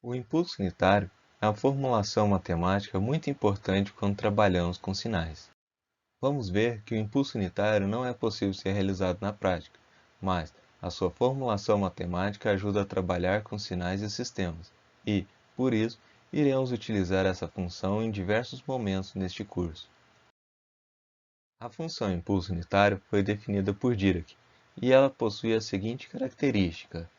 O impulso unitário é uma formulação matemática muito importante quando trabalhamos com sinais. Vamos ver que o impulso unitário não é possível ser realizado na prática, mas a sua formulação matemática ajuda a trabalhar com sinais e sistemas, e, por isso, iremos utilizar essa função em diversos momentos neste curso. A função impulso unitário foi definida por Dirac, e ela possui a seguinte característica: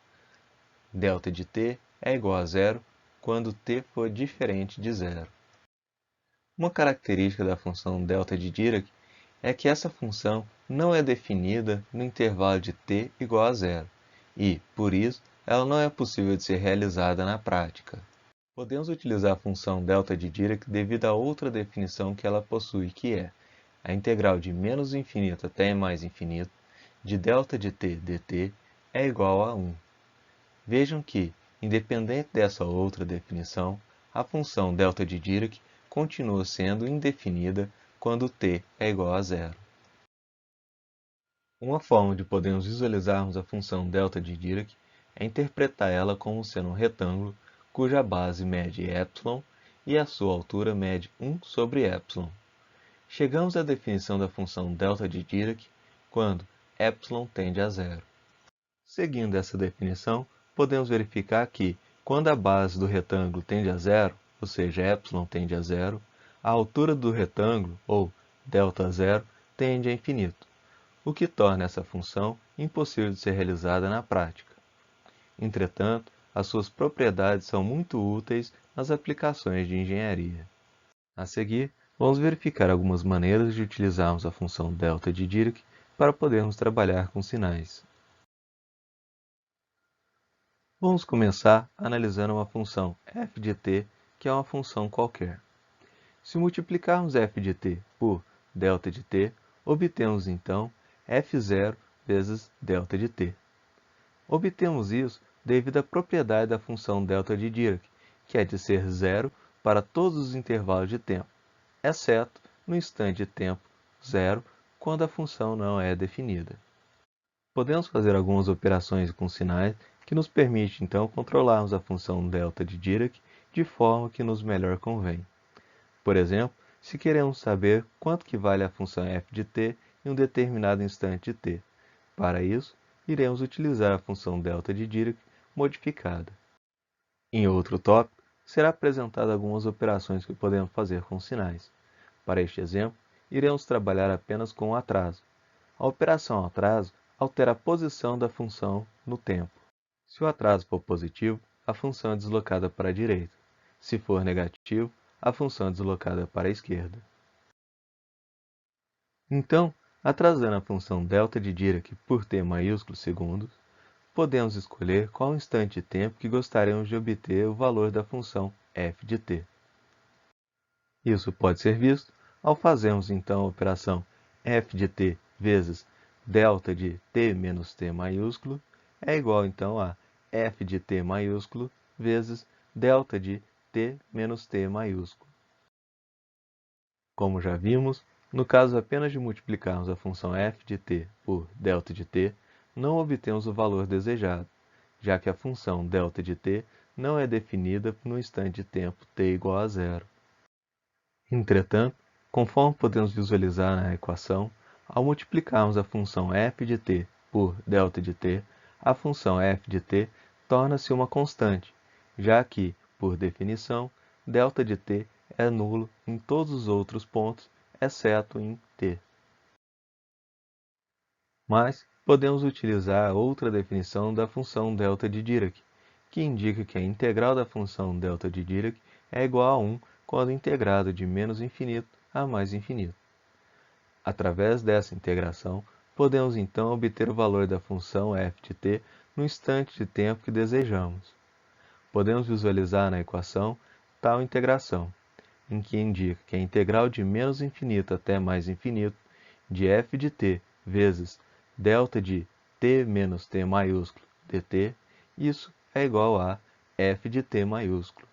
delta de t é igual a zero quando t for diferente de zero. Uma característica da função delta de Dirac é que essa função não é definida no intervalo de t igual a zero, e, por isso, ela não é possível de ser realizada na prática. Podemos utilizar a função delta de Dirac devido a outra definição que ela possui, que é a integral de menos infinito até mais infinito de delta de t dt é igual a 1. Vejam que, independente dessa outra definição, a função delta de Dirac continua sendo indefinida quando t é igual a zero. Uma forma de podermos visualizarmos a função delta de Dirac é interpretar ela como sendo um retângulo cuja base mede ε e a sua altura mede 1 sobre ε. Chegamos à definição da função delta de Dirac quando ε tende a zero. Seguindo essa definição, podemos verificar que, quando a base do retângulo tende a zero, ou seja, ε tende a zero, a altura do retângulo, ou ΔZ, tende a infinito, o que torna essa função impossível de ser realizada na prática. Entretanto, as suas propriedades são muito úteis nas aplicações de engenharia. A seguir, vamos verificar algumas maneiras de utilizarmos a função delta de Dirac para podermos trabalhar com sinais. Vamos começar analisando uma função f de t, que é uma função qualquer. Se multiplicarmos f de t por delta de t, obtemos então f0 vezes delta de t. Obtemos isso devido à propriedade da função delta de Dirac, que é de ser zero para todos os intervalos de tempo, exceto no instante de tempo zero, quando a função não é definida. Podemos fazer algumas operações com sinais que nos permite então controlarmos a função delta de Dirac de forma que nos melhor convém. Por exemplo, se queremos saber quanto que vale a função f de t em um determinado instante de t. Para isso, iremos utilizar a função delta de Dirac modificada. Em outro tópico, será apresentado algumas operações que podemos fazer com sinais. Para este exemplo, iremos trabalhar apenas com o atraso. A operação atraso altera a posição da função no tempo. Se o atraso for positivo, a função é deslocada para a direita. Se for negativo, a função é deslocada para a esquerda. Então, atrasando a função delta de Dirac por t maiúsculo segundos, podemos escolher qual instante de tempo que gostaríamos de obter o valor da função f de t. Isso pode ser visto ao fazermos então a operação f de t vezes delta de t menos t maiúsculo é igual então a f de t maiúsculo vezes delta de t menos t maiúsculo. Como já vimos, no caso apenas de multiplicarmos a função f de t por delta de t, não obtemos o valor desejado, já que a função delta de t não é definida no instante de tempo t igual a zero. Entretanto, conforme podemos visualizar na equação, ao multiplicarmos a função f de t por delta de t, a função f de t torna-se uma constante, já que, por definição, delta de t é nulo em todos os outros pontos, exceto em t. Mas podemos utilizar outra definição da função delta de Dirac, que indica que a integral da função delta de Dirac é igual a 1 quando integrado de menos infinito a mais infinito. Através dessa integração, podemos então obter o valor da função f de t no instante de tempo que desejamos. Podemos visualizar na equação tal integração, em que indica que a integral de menos infinito até mais infinito de f de t vezes delta de t menos t maiúsculo dt, isso é igual a f de t maiúsculo.